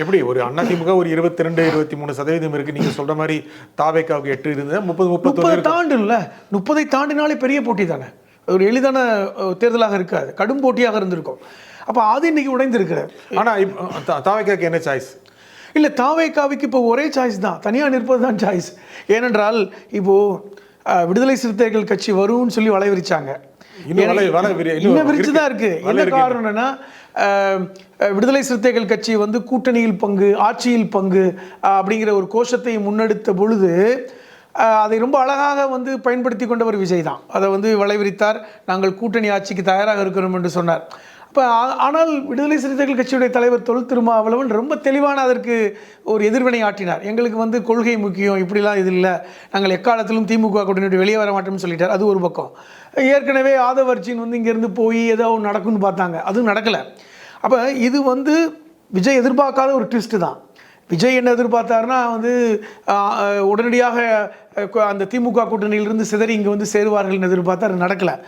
எப்படி ஒரு அதிமுக ஒரு 22, 23% இருக்கு. நீங்க சொல்ற மாதிரி தாவேக்காவுக்கு 8 இருந்தது, 30 தாண்டுல 30 தாண்டினாலே பெரிய போட்டி தானே. ஒரு எளிதான தேர்தலாக இருக்காது, கடும் போட்டியாக இருந்திருக்கும். அப்ப அது இன்னைக்கு உடைந்திருக்கிறார். ஆனா தாவேக்காக்கு என்ன சாய்ஸ்? இல்லை, தாவேக்காவுக்கு இப்போ ஒரே சாய்ஸ் தான், தனியாக நிற்பது தான் சாய்ஸ். ஏனென்றால் இப்போ விடுதலை சிறுத்தைகள் கட்சி வரும்னு சொல்லி வலை விரிச்சாங்க. இன்னும் விரிச்சு தான் இருக்கு. என்ன காரணம்னா விடுதலை சிறுத்தைகள் கட்சி வந்து கூட்டணியில் பங்கு, ஆட்சியில் பங்கு அப்படிங்கிற ஒரு கோஷத்தை முன்னெடுத்த பொழுது அதை ரொம்ப அழகாக வந்து பயன்படுத்தி கொண்டவர் விஜய் தான். அதை வந்து வளைவிரித்தார். நாங்கள் கூட்டணி ஆட்சிக்கு தயாராக இருக்கிறோம் என்று சொன்னார். இப்போ ஆனால் விடுதலை சிறுத்தைகள் கட்சியுடைய தலைவர் தொல் திருமாவளவன் ரொம்ப தெளிவான அதற்கு ஒரு எதிர்வினை ஆற்றினார். எங்களுக்கு வந்து கொள்கை முக்கியம், இப்படிலாம் இது இல்லை, நாங்கள் எக்காலத்திலும் திமுக கூட்டணி வெளியே வர மாட்டோம்னு சொல்லிட்டார். அது ஒரு பக்கம். ஏற்கனவே ஆதவர்ச்சின் வந்து இங்கேருந்து போய் ஏதோ நடக்கும்னு பார்த்தாங்க, அதுவும் நடக்கலை. அப்போ இது வந்து விஜய் எதிர்பார்க்காத ஒரு ட்விஸ்ட்டு தான். விஜய் என்ன எதிர்பார்த்தாருன்னா வந்து உடனடியாக அந்த திமுக கூட்டணியிலிருந்து சிதறி இங்கே வந்து சேருவார்கள்னு எதிர்பார்த்தா அது நடக்கலை.